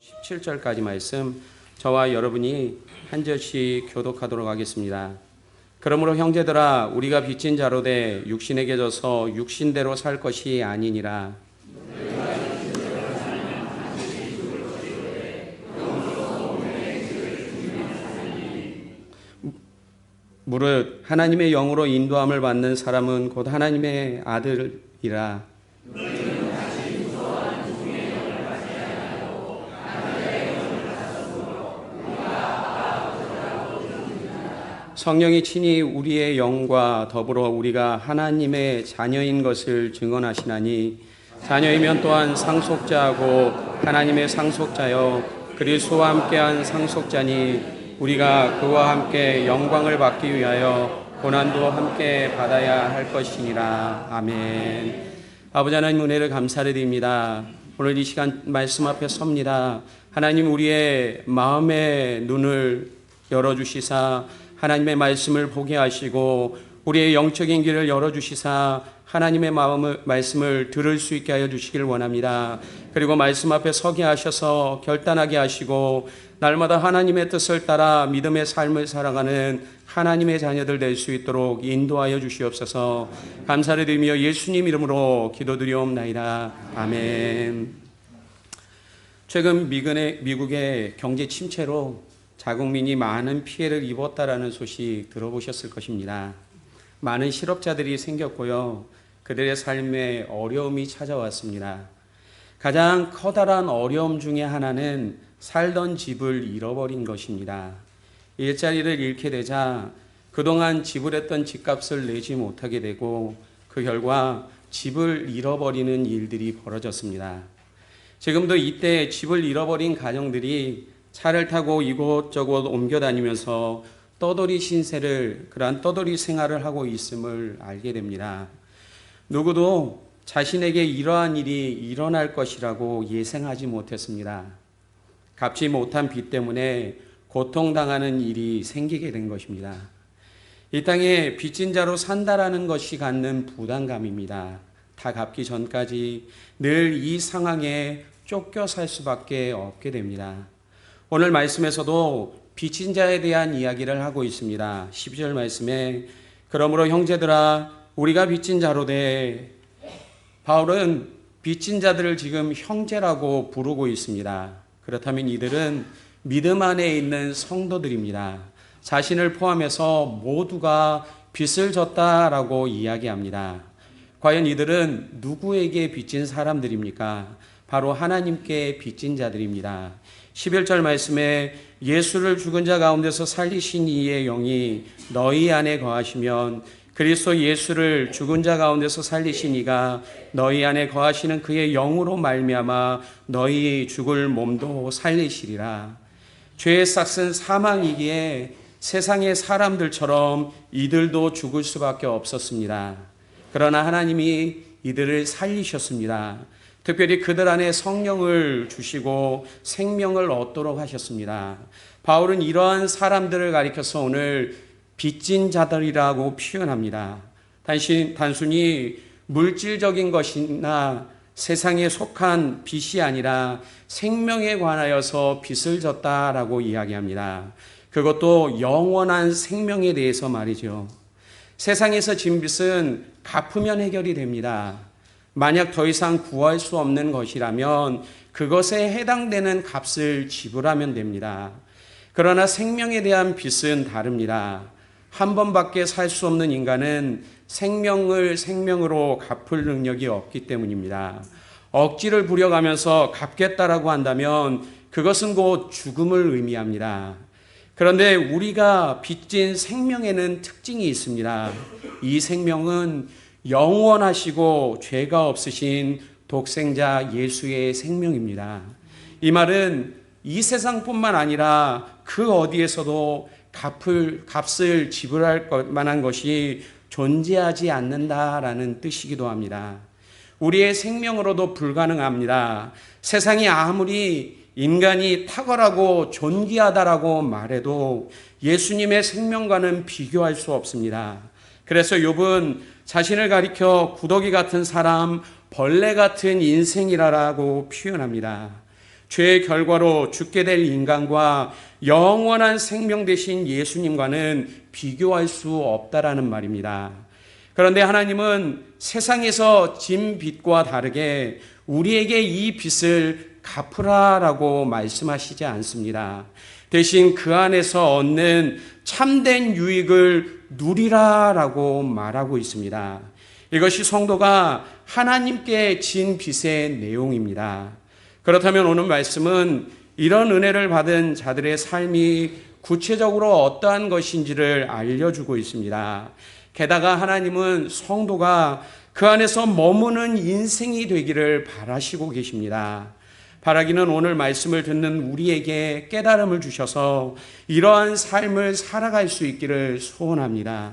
17절까지 말씀 저와 여러분이 한 절씩 교독하도록 하겠습니다. 그러므로 형제들아 우리가 빚진 자로 돼 육신에게 져서 육신대로 살 것이 아니니라. 무릇 하나님의 영으로 인도함을 받는 사람은 곧 하나님의 아들이라. 성령이 친히 우리의 영과 더불어 우리가 하나님의 자녀인 것을 증언하시나니 자녀이면 또한 상속자하고 하나님의 상속자여 그리스도와 함께한 상속자니 우리가 그와 함께 영광을 받기 위하여 고난도 함께 받아야 할 것이니라. 아멘. 아버지 하나님 은혜를 감사를 드립니다. 오늘 이 시간 말씀 앞에 섭니다. 하나님 우리의 마음의 눈을 열어주시사 하나님의 말씀을 보게 하시고 우리의 영적인 길을 열어주시사 하나님의 말씀을 들을 수 있게 하여 주시길 원합니다. 그리고 말씀 앞에 서게 하셔서 결단하게 하시고 날마다 하나님의 뜻을 따라 믿음의 삶을 살아가는 하나님의 자녀들 될 수 있도록 인도하여 주시옵소서. 감사를 드리며 예수님 이름으로 기도드리옵나이다. 아멘. 최근 미국의 경제 침체로 자국민이 많은 피해를 입었다라는 소식 들어보셨을 것입니다. 많은 실업자들이 생겼고요. 그들의 삶에 어려움이 찾아왔습니다. 가장 커다란 어려움 중에 하나는 살던 집을 잃어버린 것입니다. 일자리를 잃게 되자 그동안 지불했던 집값을 내지 못하게 되고 그 결과 집을 잃어버리는 일들이 벌어졌습니다. 지금도 이때 집을 잃어버린 가정들이 차를 타고 이곳저곳 옮겨 다니면서 떠돌이 신세를, 그러한 떠돌이 생활을 하고 있음을 알게 됩니다. 누구도 자신에게 이러한 일이 일어날 것이라고 예상하지 못했습니다. 갚지 못한 빚 때문에 고통당하는 일이 생기게 된 것입니다. 이 땅에 빚진 자로 산다라는 것이 갖는 부담감입니다. 다 갚기 전까지 늘 이 상황에 쫓겨 살 수밖에 없게 됩니다. 오늘 말씀에서도 빚진 자에 대한 이야기를 하고 있습니다. 12절 말씀에 그러므로 형제들아 우리가 빚진 자로 돼. 바울은 빚진 자들을 지금 형제라고 부르고 있습니다. 그렇다면 이들은 믿음 안에 있는 성도들입니다. 자신을 포함해서 모두가 빚을 졌다라고 이야기합니다. 과연 이들은 누구에게 빚진 사람들입니까? 바로 하나님께 빚진 자들입니다. 11절 말씀에 예수를 죽은 자 가운데서 살리신 이의 영이 너희 안에 거하시면 그리스도 예수를 죽은 자 가운데서 살리신 이가 너희 안에 거하시는 그의 영으로 말미암아 너희 죽을 몸도 살리시리라. 죄의 싹은 사망이기에 세상의 사람들처럼 이들도 죽을 수밖에 없었습니다. 그러나 하나님이 이들을 살리셨습니다. 특별히 그들 안에 성령을 주시고 생명을 얻도록 하셨습니다. 바울은 이러한 사람들을 가리켜서 오늘 빚진 자들이라고 표현합니다. 단순히 물질적인 것이나 세상에 속한 빚이 아니라 생명에 관하여서 빚을 졌다라고 이야기합니다. 그것도 영원한 생명에 대해서 말이죠. 세상에서 진 빚은 갚으면 해결이 됩니다. 만약 더 이상 구할 수 없는 것이라면 그것에 해당되는 값을 지불하면 됩니다. 그러나 생명에 대한 빚은 다릅니다. 한 번밖에 살 수 없는 인간은 생명을 생명으로 갚을 능력이 없기 때문입니다. 억지를 부려가면서 갚겠다라고 한다면 그것은 곧 죽음을 의미합니다. 그런데 우리가 빚진 생명에는 특징이 있습니다. 이 생명은 영원하시고 죄가 없으신 독생자 예수의 생명입니다. 이 말은 이 세상뿐만 아니라 그 어디에서도 값을 지불할 만한 것이 존재하지 않는다라는 뜻이기도 합니다. 우리의 생명으로도 불가능합니다. 세상이 아무리 인간이 탁월하고 존귀하다라고 말해도 예수님의 생명과는 비교할 수 없습니다. 그래서 욥은 자신을 가리켜 구더기 같은 사람, 벌레 같은 인생이라고 표현합니다. 죄의 결과로 죽게 될 인간과 영원한 생명 되신 예수님과는 비교할 수 없다라는 말입니다. 그런데 하나님은 세상에서 진 빚과 다르게 우리에게 이 빚을 갚으라라고 말씀하시지 않습니다. 대신 그 안에서 얻는 참된 유익을 누리라라고 말하고 있습니다. 이것이 성도가 하나님께 진 빚의 내용입니다. 그렇다면 오늘 말씀은 이런 은혜를 받은 자들의 삶이 구체적으로 어떠한 것인지를 알려주고 있습니다. 게다가 하나님은 성도가 그 안에서 머무는 인생이 되기를 바라시고 계십니다. 바라기는 오늘 말씀을 듣는 우리에게 깨달음을 주셔서 이러한 삶을 살아갈 수 있기를 소원합니다.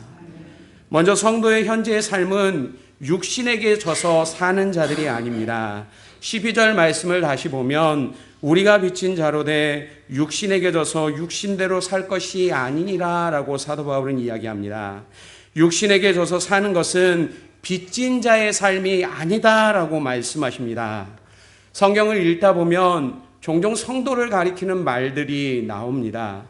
먼저 성도의 현재의 삶은 육신에게 져서 사는 자들이 아닙니다. 12절 말씀을 다시 보면 우리가 빚진 자로 돼 육신에게 져서 육신대로 살 것이 아니니라 라고 사도 바울은 이야기합니다. 육신에게 져서 사는 것은 빚진 자의 삶이 아니다라고 말씀하십니다. 성경을 읽다 보면 종종 성도를 가리키는 말들이 나옵니다.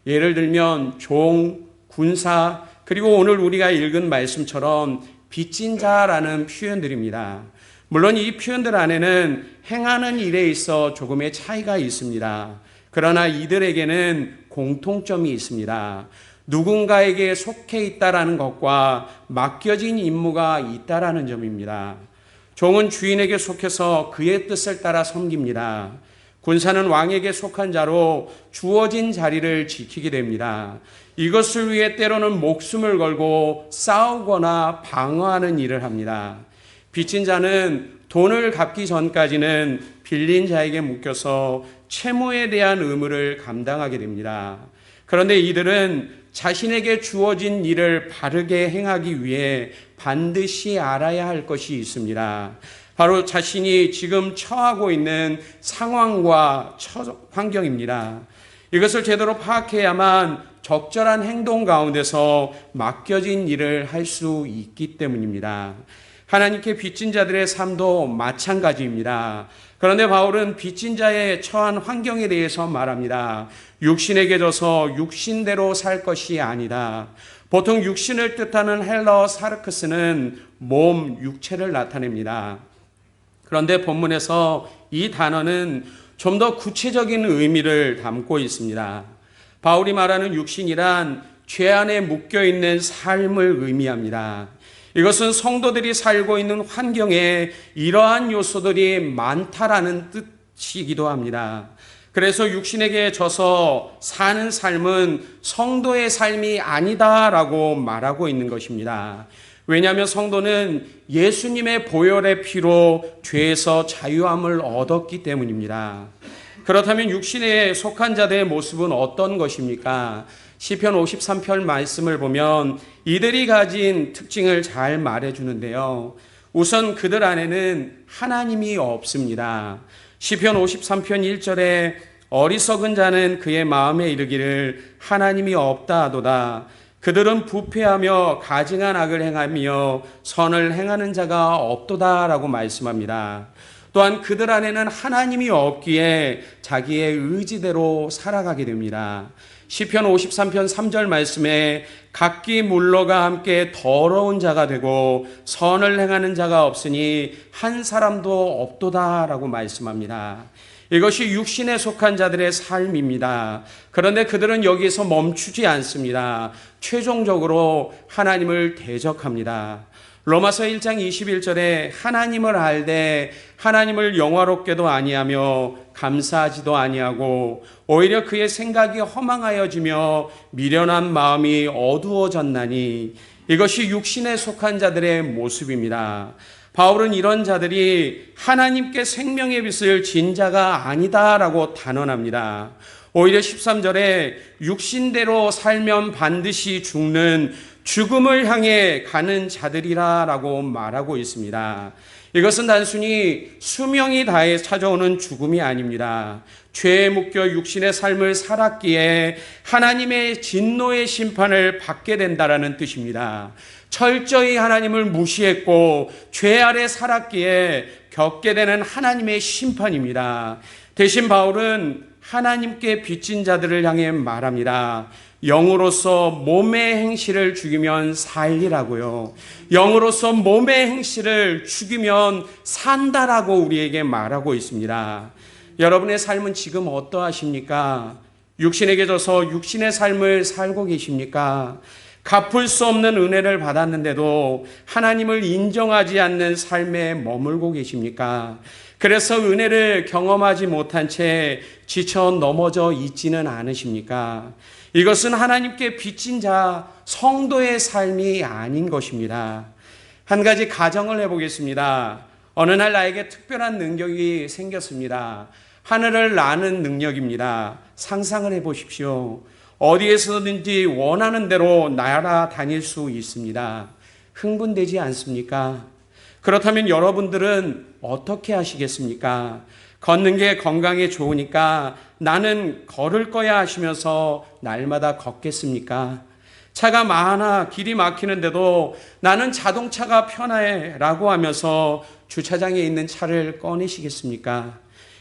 예를 들면 종, 군사, 그리고 오늘 우리가 읽은 말씀처럼 빚진 자라는 표현들입니다. 물론 이 표현들 안에는 행하는 일에 있어 조금의 차이가 있습니다. 그러나 이들에게는 공통점이 있습니다. 누군가에게 속해 있다라는 것과 맡겨진 임무가 있다라는 점입니다. 종은 주인에게 속해서 그의 뜻을 따라 섬깁니다. 군사는 왕에게 속한 자로 주어진 자리를 지키게 됩니다. 이것을 위해 때로는 목숨을 걸고 싸우거나 방어하는 일을 합니다. 빚진 자는 돈을 갚기 전까지는 빌린 자에게 묶여서 채무에 대한 의무를 감당하게 됩니다. 그런데 이들은 자신에게 주어진 일을 바르게 행하기 위해 반드시 알아야 할 것이 있습니다. 바로 자신이 지금 처하고 있는 상황과 환경입니다. 이것을 제대로 파악해야만 적절한 행동 가운데서 맡겨진 일을 할 수 있기 때문입니다. 하나님께 빚진 자들의 삶도 마찬가지입니다. 그런데 바울은 빚진 자의 처한 환경에 대해서 말합니다. 육신에게 져서 육신대로 살 것이 아니다. 보통 육신을 뜻하는 헬라어 사르크스는 몸, 육체를 나타냅니다. 그런데 본문에서 이 단어는 좀 더 구체적인 의미를 담고 있습니다. 바울이 말하는 육신이란 죄 안에 묶여있는 삶을 의미합니다. 이것은 성도들이 살고 있는 환경에 이러한 요소들이 많다라는 뜻이기도 합니다. 그래서 육신에게 져서 사는 삶은 성도의 삶이 아니다라고 말하고 있는 것입니다. 왜냐하면 성도는 예수님의 보혈의 피로 죄에서 자유함을 얻었기 때문입니다. 그렇다면 육신에 속한 자들의 모습은 어떤 것입니까? 시편 53편 말씀을 보면 이들이 가진 특징을 잘 말해주는데요. 우선 그들 안에는 하나님이 없습니다. 시편 53편 1절에 어리석은 자는 그의 마음에 이르기를 하나님이 없다 하도다. 그들은 부패하며 가증한 악을 행하며 선을 행하는 자가 없도다라고 말씀합니다. 또한 그들 안에는 하나님이 없기에 자기의 의지대로 살아가게 됩니다. 시편 53편 3절 말씀에 각기 물러가 함께 더러운 자가 되고 선을 행하는 자가 없으니 한 사람도 없도다라고 말씀합니다. 이것이 육신에 속한 자들의 삶입니다. 그런데 그들은 여기에서 멈추지 않습니다. 최종적으로 하나님을 대적합니다. 로마서 1장 21절에 하나님을 알되 하나님을 영화롭게도 아니하며 감사하지도 아니하고 오히려 그의 생각이 허망하여지며 미련한 마음이 어두워졌나니 이것이 육신에 속한 자들의 모습입니다. 바울은 이런 자들이 하나님께 생명의 빚을 진 자가 아니다라고 단언합니다. 오히려 13절에 육신대로 살면 반드시 죽는 죽음을 향해 가는 자들이라고 말하고 있습니다. 이것은 단순히 수명이 다해 찾아오는 죽음이 아닙니다. 죄에 묶여 육신의 삶을 살았기에 하나님의 진노의 심판을 받게 된다라는 뜻입니다. 철저히 하나님을 무시했고 죄 아래 살았기에 겪게 되는 하나님의 심판입니다. 대신 바울은 하나님께 빚진 자들을 향해 말합니다. 영으로서 몸의 행실을 죽이면 살리라고요. 영으로서 몸의 행실을 죽이면 산다라고 우리에게 말하고 있습니다. 여러분의 삶은 지금 어떠하십니까? 육신에게 져서 육신의 삶을 살고 계십니까? 갚을 수 없는 은혜를 받았는데도 하나님을 인정하지 않는 삶에 머물고 계십니까? 그래서 은혜를 경험하지 못한 채 지쳐 넘어져 있지는 않으십니까? 이것은 하나님께 빚진 자 성도의 삶이 아닌 것입니다. 한 가지 가정을 해보겠습니다. 어느 날 나에게 특별한 능력이 생겼습니다. 하늘을 나는 능력입니다. 상상을 해보십시오. 어디에서든지 원하는 대로 날아다닐 수 있습니다. 흥분되지 않습니까? 그렇다면 여러분들은 어떻게 하시겠습니까? 걷는 게 건강에 좋으니까 나는 걸을 거야 하시면서 날마다 걷겠습니까? 차가 많아 길이 막히는데도 나는 자동차가 편해 라고 하면서 주차장에 있는 차를 꺼내시겠습니까?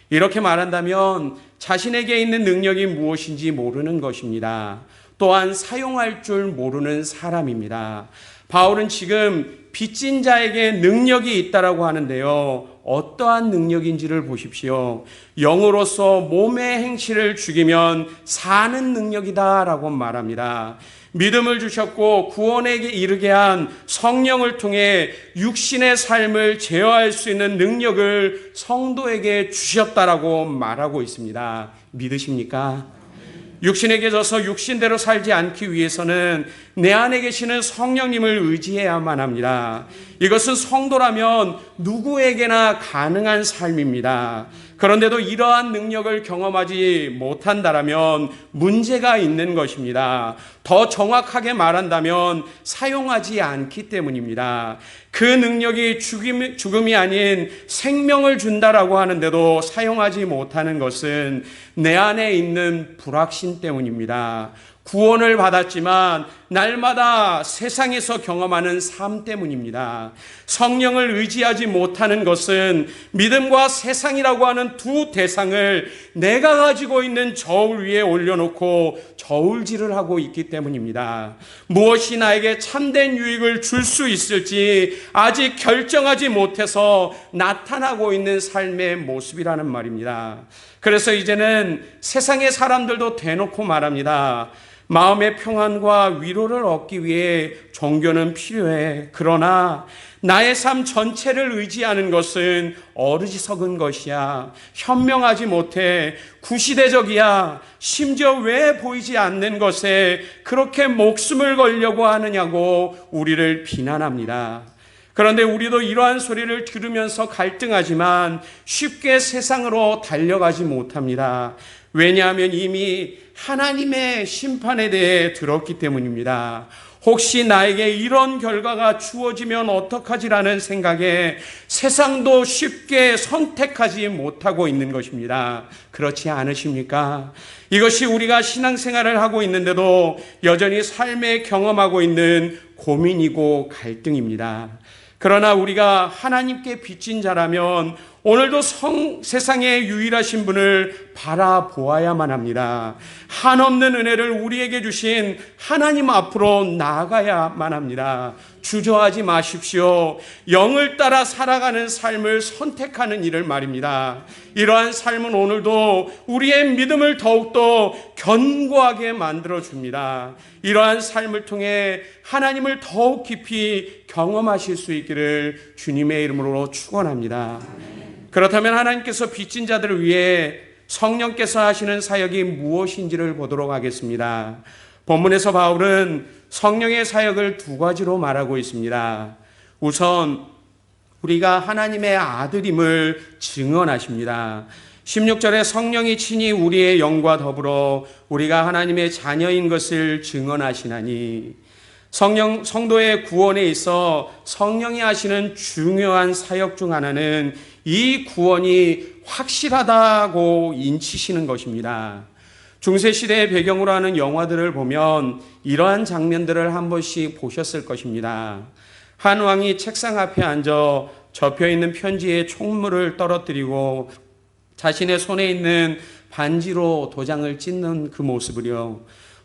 이렇게 말한다면 자신에게 있는 능력이 무엇인지 모르는 것입니다. 또한 사용할 줄 모르는 사람입니다. 바울은 지금 빚진 자에게 능력이 있다라고 하는데요. 어떠한 능력인지를 보십시오. 영으로서 몸의 행실을 죽이면 사는 능력이다라고 말합니다. 믿음을 주셨고 구원에 이르게 한 성령을 통해 육신의 삶을 제어할 수 있는 능력을 성도에게 주셨다라고 말하고 있습니다. 믿으십니까? 육신에게 져서 육신대로 살지 않기 위해서는 내 안에 계시는 성령님을 의지해야만 합니다. 이것은 성도라면 누구에게나 가능한 삶입니다. 그런데도 이러한 능력을 경험하지 못한다면 문제가 있는 것입니다. 더 정확하게 말한다면 사용하지 않기 때문입니다. 그 능력이 죽음이 아닌 생명을 준다라고 하는데도 사용하지 못하는 것은 내 안에 있는 불확신 때문입니다. 구원을 받았지만 날마다 세상에서 경험하는 삶 때문입니다. 성령을 의지하지 못하는 것은 믿음과 세상이라고 하는 두 대상을 내가 가지고 있는 저울 위에 올려놓고 저울질을 하고 있기 때문입니다. 무엇이 나에게 참된 유익을 줄 수 있을지 아직 결정하지 못해서 나타나고 있는 삶의 모습이라는 말입니다. 그래서 이제는 세상의 사람들도 대놓고 말합니다. 마음의 평안과 위로를 얻기 위해 종교는 필요해. 그러나 나의 삶 전체를 의지하는 것은 어리석은 것이야. 현명하지 못해. 구시대적이야. 심지어 왜 보이지 않는 것에 그렇게 목숨을 걸려고 하느냐고 우리를 비난합니다. 그런데 우리도 이러한 소리를 들으면서 갈등하지만 쉽게 세상으로 달려가지 못합니다. 왜냐하면 이미 하나님의 심판에 대해 들었기 때문입니다. 혹시 나에게 이런 결과가 주어지면 어떡하지라는 생각에 세상도 쉽게 선택하지 못하고 있는 것입니다. 그렇지 않으십니까? 이것이 우리가 신앙생활을 하고 있는데도 여전히 삶에 경험하고 있는 고민이고 갈등입니다. 그러나 우리가 하나님께 빚진 자라면 오늘도 세상의 유일하신 분을 바라보아야만 합니다. 한없는 은혜를 우리에게 주신 하나님 앞으로 나아가야만 합니다. 주저하지 마십시오. 영을 따라 살아가는 삶을 선택하는 일을 말입니다. 이러한 삶은 오늘도 우리의 믿음을 더욱더 견고하게 만들어줍니다. 이러한 삶을 통해 하나님을 더욱 깊이 경험하실 수 있기를 주님의 이름으로 축원합니다. 그렇다면 하나님께서 빚진 자들을 위해 성령께서 하시는 사역이 무엇인지를 보도록 하겠습니다. 본문에서 바울은 성령의 사역을 두 가지로 말하고 있습니다. 우선 우리가 하나님의 아들임을 증언하십니다. 16절에 성령이 친히 우리의 영과 더불어 우리가 하나님의 자녀인 것을 증언하시나니, 성도의 구원에 있어 성령이 하시는 중요한 사역 중 하나는 이 구원이 확실하다고 인치시는 것입니다. 중세시대의 배경으로 하는 영화들을 보면 이러한 장면들을 한 번씩 보셨을 것입니다. 한 왕이 책상 앞에 앉아 접혀있는 편지에 총물을 떨어뜨리고 자신의 손에 있는 반지로 도장을 찢는 그 모습을요.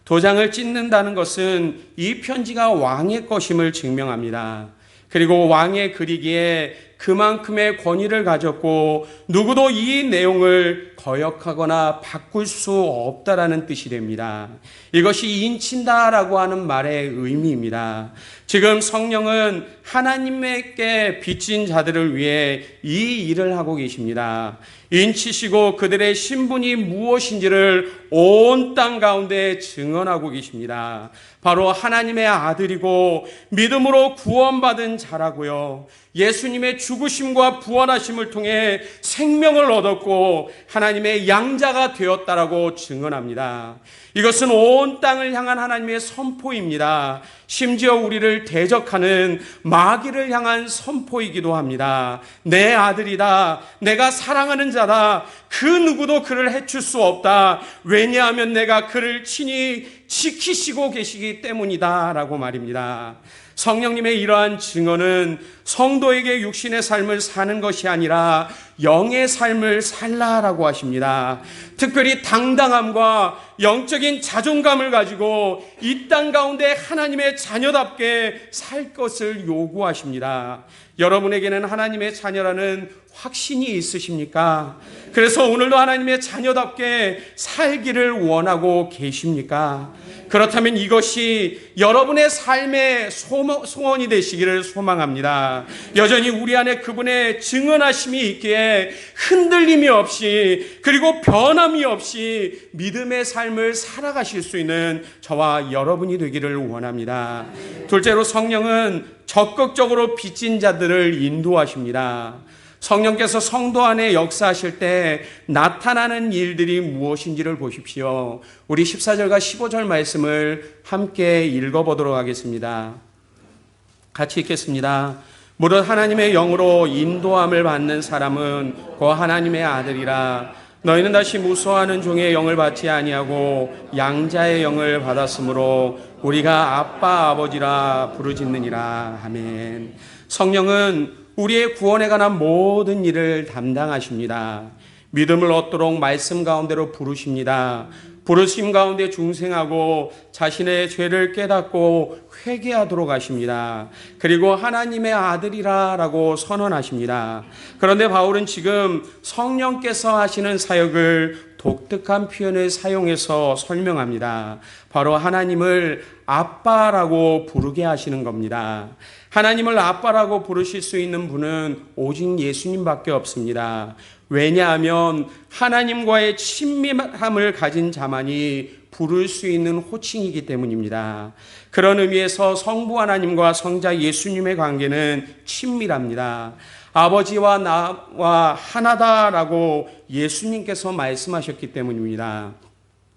도장을 찢는다는 것은 이 편지가 왕의 것임을 증명합니다. 그리고 왕의 글이기에 그만큼의 권위를 가졌고 누구도 이 내용을 거역하거나 바꿀 수 없다라는 뜻이 됩니다. 이것이 인친다라고 하는 말의 의미입니다. 지금 성령은 하나님께 빚진 자들을 위해 이 일을 하고 계십니다. 인치시고 그들의 신분이 무엇인지를 온 땅 가운데 증언하고 계십니다. 바로 하나님의 아들이고 믿음으로 구원받은 자라고요. 예수님의 죽으심과 부활하심을 통해 생명을 얻었고 하나님의 양자가 되었다라고 증언합니다. 이것은 온 땅을 향한 하나님의 선포입니다. 심지어 우리를 대적하는 마귀를 향한 선포이기도 합니다. 내 아들이다. 내가 사랑하는 자다. 그 누구도 그를 해칠 수 없다. 왜냐하면 내가 그를 친히 지키시고 계시기 때문이다 라고 말입니다. 성령님의 이러한 증언은 성도에게 육신의 삶을 사는 것이 아니라 영의 삶을 살라라고 하십니다. 특별히 당당함과 영적인 자존감을 가지고 이 땅 가운데 하나님의 자녀답게 살 것을 요구하십니다. 여러분에게는 하나님의 자녀라는 확신이 있으십니까? 그래서 오늘도 하나님의 자녀답게 살기를 원하고 계십니까? 그렇다면 이것이 여러분의 삶의 소원이 되시기를 소망합니다. 여전히 우리 안에 그분의 증언하심이 있기에 흔들림이 없이 그리고 변함이 없이 믿음의 삶을 살아가실 수 있는 저와 여러분이 되기를 원합니다. 둘째로 성령은 적극적으로 빚진 자들을 인도하십니다. 성령께서 성도 안에 역사하실 때 나타나는 일들이 무엇인지를 보십시오. 우리 14절과 15절 말씀을 함께 읽어보도록 하겠습니다. 같이 읽겠습니다. 무릇 하나님의 영으로 인도함을 받는 사람은 곧 하나님의 아들이라. 너희는 다시 무소하는 종의 영을 받지 아니하고 양자의 영을 받았으므로 우리가 아빠 아버지라 부르짖느니라. 아멘. 성령은 우리의 구원에 관한 모든 일을 담당하십니다. 믿음을 얻도록 말씀 가운데로 부르십니다. 부르심 가운데 중생하고 자신의 죄를 깨닫고 회개하도록 하십니다. 그리고 하나님의 아들이라라고 선언하십니다. 그런데 바울은 지금 성령께서 하시는 사역을 독특한 표현을 사용해서 설명합니다. 바로 하나님을 아빠라고 부르게 하시는 겁니다. 하나님을 아빠라고 부르실 수 있는 분은 오직 예수님밖에 없습니다. 왜냐하면 하나님과의 친밀함을 가진 자만이 부를 수 있는 호칭이기 때문입니다. 그런 의미에서 성부 하나님과 성자 예수님의 관계는 친밀합니다. 아버지와 나와 하나다라고 예수님께서 말씀하셨기 때문입니다.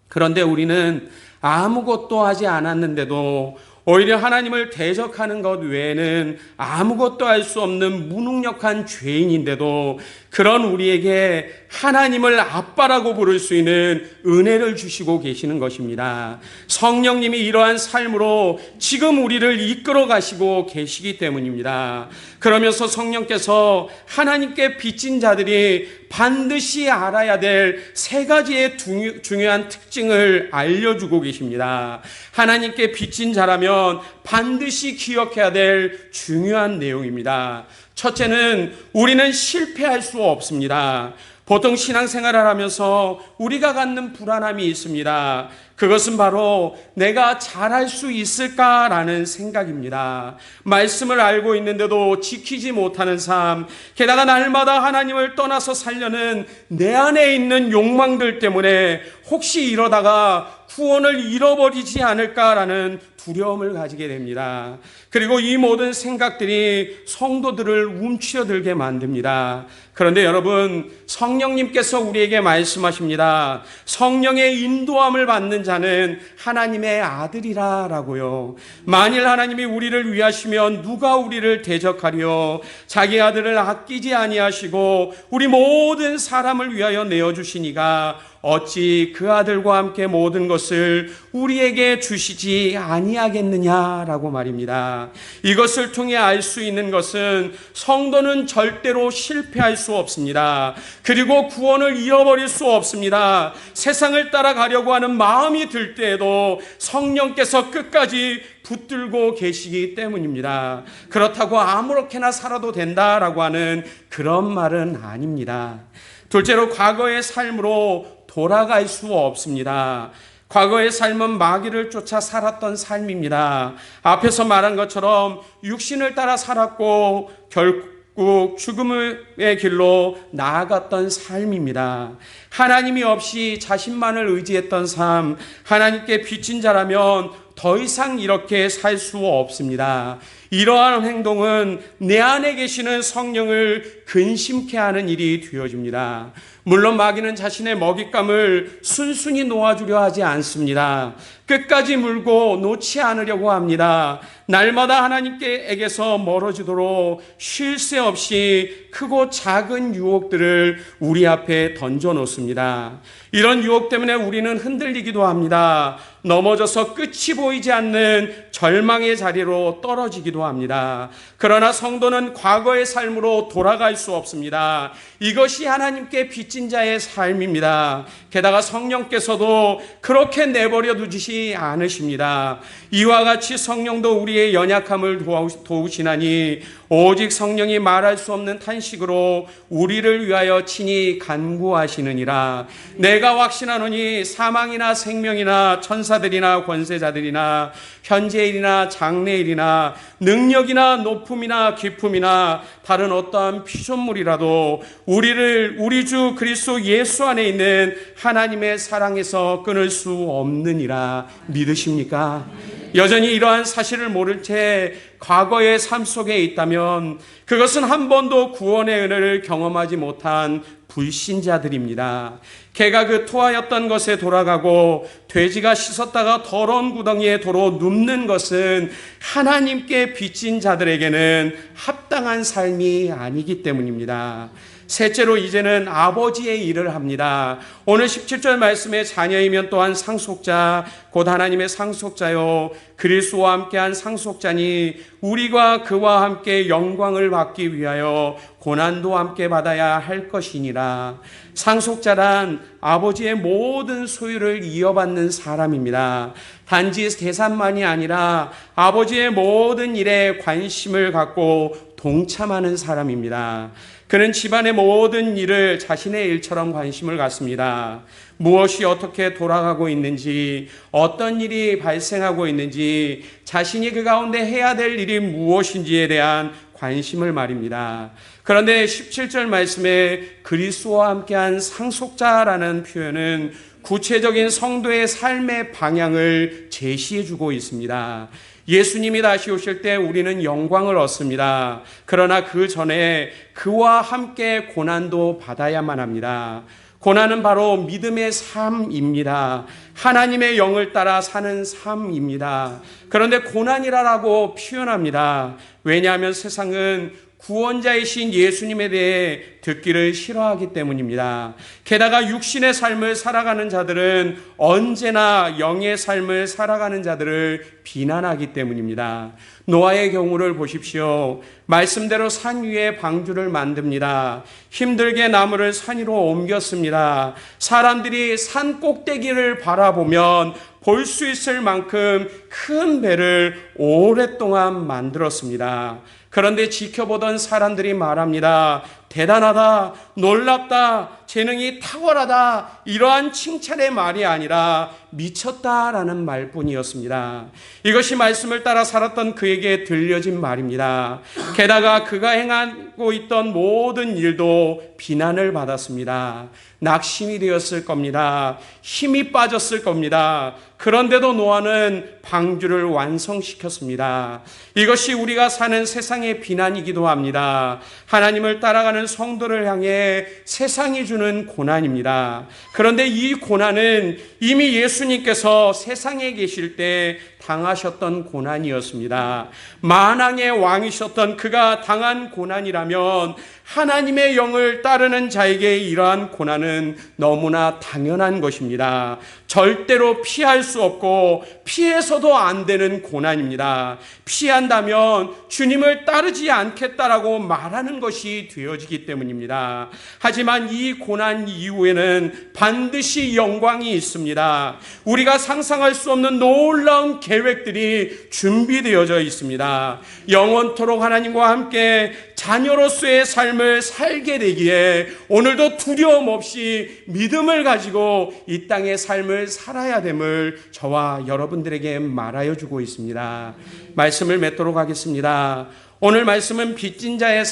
그런데 우리는 아무것도 하지 않았는데도 오히려 하나님을 대적하는 것 외에는 아무것도 할 수 없는 무능력한 죄인인데도 그런 우리에게 하나님을 아빠라고 부를 수 있는 은혜를 주시고 계시는 것입니다. 성령님이 이러한 삶으로 지금 우리를 이끌어 가시고 계시기 때문입니다. 그러면서 성령께서 하나님께 빚진 자들이 반드시 알아야 될 세 가지의 중요한 특징을 알려주고 계십니다. 하나님께 빚진 자라면 반드시 기억해야 될 중요한 내용입니다. 첫째는 우리는 실패할 수 없습니다. 보통 신앙생활을 하면서 우리가 갖는 불안함이 있습니다. 그것은 바로 내가 잘할 수 있을까라는 생각입니다. 말씀을 알고 있는데도 지키지 못하는 삶, 게다가 날마다 하나님을 떠나서 살려는 내 안에 있는 욕망들 때문에 혹시 이러다가 구원을 잃어버리지 않을까라는 두려움을 가지게 됩니다. 그리고 이 모든 생각들이 성도들을 움츠러들게 만듭니다. 그런데 여러분, 성령님께서 우리에게 말씀하십니다. 성령의 인도함을 받는 자는 하나님의 아들이라라고요. 만일 하나님이 우리를 위하시면 누가 우리를 대적하리요? 자기 아들을 아끼지 아니하시고 우리 모든 사람을 위하여 내어주시니가 어찌 그 아들과 함께 모든 것을 우리에게 주시지 아니하겠느냐라고 말입니다. 이것을 통해 알 수 있는 것은 성도는 절대로 실패할 수 없습니다. 그리고 구원을 잃어버릴 수 없습니다. 세상을 따라가려고 하는 마음이 들 때에도 성령께서 끝까지 붙들고 계시기 때문입니다. 그렇다고 아무렇게나 살아도 된다라고 하는 그런 말은 아닙니다. 둘째로, 과거의 삶으로 돌아갈 수 없습니다. 과거의 삶은 마귀를 쫓아 살았던 삶입니다. 앞에서 말한 것처럼 육신을 따라 살았고 결국 죽음의 길로 나아갔던 삶입니다. 하나님이 없이 자신만을 의지했던 삶, 하나님께 빚진 자라면 더 이상 이렇게 살 수 없습니다. 이러한 행동은 내 안에 계시는 성령을 근심케 하는 일이 되어집니다. 물론 마귀는 자신의 먹잇감을 순순히 놓아주려 하지 않습니다. 끝까지 물고 놓지 않으려고 합니다. 날마다 하나님께서 멀어지도록 쉴 새 없이 크고 작은 유혹들을 우리 앞에 던져놓습니다. 이런 유혹 때문에 우리는 흔들리기도 합니다. 넘어져서 끝이 보이지 않는 절망의 자리로 떨어지기도 합니다. 그러나 성도는 과거의 삶으로 돌아갈 수 없습니다. 이것이 하나님께 빚진 자의 삶입니다. 게다가 성령께서도 그렇게 내버려 두지 않으십니다. 이와 같이 성령도 우리의 연약함을 도우시나니 오직 성령이 말할 수 없는 탄식으로 우리를 위하여 친히 간구하시느니라. 내가 확신하노니 사망이나 생명이나 천사들이나 권세자들이나 현재일이나 장래일이나 능력이나 높음이나 깊음이나 다른 어떠한 피조물이라도 우리를 우리 주 그리스도 예수 안에 있는 하나님의 사랑에서 끊을 수 없느니라. 믿으십니까? 여전히 이러한 사실을 모를 채 과거의 삶 속에 있다면 그것은 한 번도 구원의 은혜를 경험하지 못한 불신자들입니다. 개가 그 토하였던 것에 돌아가고 돼지가 씻었다가 더러운 구덩이에 도로 눕는 것은 하나님께 빚진 자들에게는 합당한 삶이 아니기 때문입니다. 셋째로, 이제는 아버지의 일을 합니다. 오늘 17절 말씀에 자녀이면 또한 상속자, 곧 하나님의 상속자요 그리스도와 함께한 상속자니 우리가 그와 함께 영광을 받기 위하여 고난도 함께 받아야 할 것이니라. 상속자란 아버지의 모든 소유를 이어받는 사람입니다. 단지 재산만이 아니라 아버지의 모든 일에 관심을 갖고 동참하는 사람입니다. 그는 집안의 모든 일을 자신의 일처럼 관심을 갖습니다. 무엇이 어떻게 돌아가고 있는지, 어떤 일이 발생하고 있는지, 자신이 그 가운데 해야 될 일이 무엇인지에 대한 관심을 말입니다. 그런데 17절 말씀에 그리스도와 함께한 상속자라는 표현은 구체적인 성도의 삶의 방향을 제시해 주고 있습니다. 예수님이 다시 오실 때 우리는 영광을 얻습니다. 그러나 그 전에 그와 함께 고난도 받아야만 합니다. 고난은 바로 믿음의 삶입니다. 하나님의 영을 따라 사는 삶입니다. 그런데 고난이라고 표현합니다. 왜냐하면 세상은 구원자이신 예수님에 대해 듣기를 싫어하기 때문입니다. 게다가 육신의 삶을 살아가는 자들은 언제나 영의 삶을 살아가는 자들을 비난하기 때문입니다. 노아의 경우를 보십시오. 말씀대로 산 위에 방주를 만듭니다. 힘들게 나무를 산 위로 옮겼습니다. 사람들이 산 꼭대기를 바라보면 볼 수 있을 만큼 큰 배를 오랫동안 만들었습니다. 그런데 지켜보던 사람들이 말합니다. 대단하다, 놀랍다, 재능이 탁월하다, 이러한 칭찬의 말이 아니라 미쳤다라는 말뿐이었습니다. 이것이 말씀을 따라 살았던 그에게 들려진 말입니다. 게다가 그가 행하고 있던 모든 일도 비난을 받았습니다. 낙심이 되었을 겁니다. 힘이 빠졌을 겁니다. 그런데도 노아는 방주를 완성시켰습니다. 이것이 우리가 사는 세상의 세상의 비난이기도 합니다. 하나님을 따라가는 성도를 향해 세상이 주는 고난입니다. 그런데 이 고난은 이미 예수님께서 세상에 계실 때 당하셨던 고난이었습니다. 만왕의 왕이셨던 그가 당한 고난이라면 하나님의 영을 따르는 자에게 이러한 고난은 너무나 당연한 것입니다. 절대로 피할 수 없고 피해서도 안 되는 고난입니다. 피한다면 주님을 따르지 않겠다라고 말하는 것이 되어지기 때문입니다. 하지만 이 고난 이후에는 반드시 영광이 있습니다. 우리가 상상할 수 없는 놀라운 계획들이 준비되어져 있습니다. 영원토록 하나님과 함께 자녀로서의 삶을 살게 되기에 오늘도 두려움 없이 믿음을 가지고 이 땅의 삶을 살아야 됨을 저와 여러분들에게 말하여 주고 있습니다. 말씀을 맺도록 하겠습니다. 오늘 말씀은 빚진 자의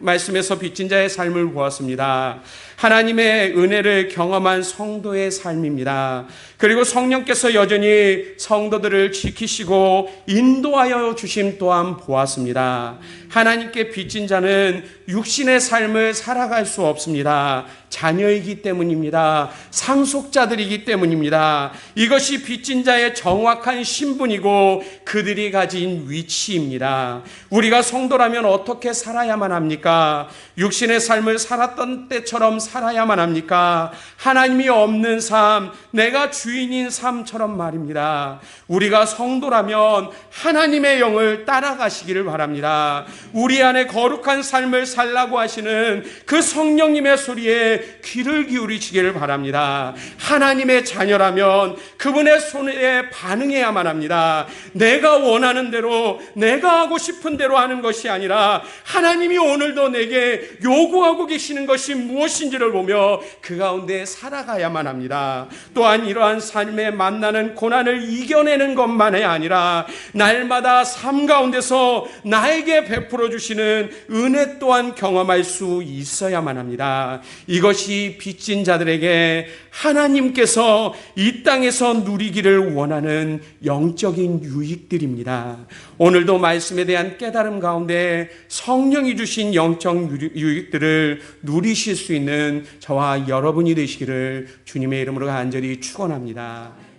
말씀에서 빚진 자의 삶을 보았습니다. 하나님의 은혜를 경험한 성도의 삶입니다. 그리고 성령께서 여전히 성도들을 지키시고 인도하여 주심 또한 보았습니다. 하나님께 빚진 자는 육신의 삶을 살아갈 수 없습니다. 자녀이기 때문입니다. 상속자들이기 때문입니다. 이것이 빚진 자의 정확한 신분이고 그들이 가진 위치입니다. 우리가 성도라면 어떻게 살아야만 합니까? 육신의 삶을 살았던 때처럼 살아야만 합니까? 하나님이 없는 삶, 내가 주인인 삶처럼 말입니다. 우리가 성도라면 하나님의 영을 따라가시기를 바랍니다. 우리 안에 거룩한 삶을 살라고 하시는 그 성령님의 소리에 귀를 기울이시기를 바랍니다. 하나님의 자녀라면 그분의 손에 반응해야만 합니다. 내가 원하는 대로, 내가 하고 싶은 대로 하는 것이 아니라 하나님이 오늘도 내게 요구하고 계시는 것이 무엇인지를 보며 그 가운데 살아가야만 합니다. 또한 이러한 삶에 만나는 고난을 이겨내는 것만이 아니라 날마다 삶 가운데서 나에게 베풀어 주시는 은혜 또한 경험할 수 있어야만 합니다. 이것이 빚진 자들에게 하나님께서 이 땅에서 누리기를 원하는 영적인 유익들입니다. 오늘도 말씀에 대한 깨달음 가운데 성령이 주신 영적 유익들을 누리실 수 있는 저와 여러분이 되시기를 주님의 이름으로 간절히 축원합니다.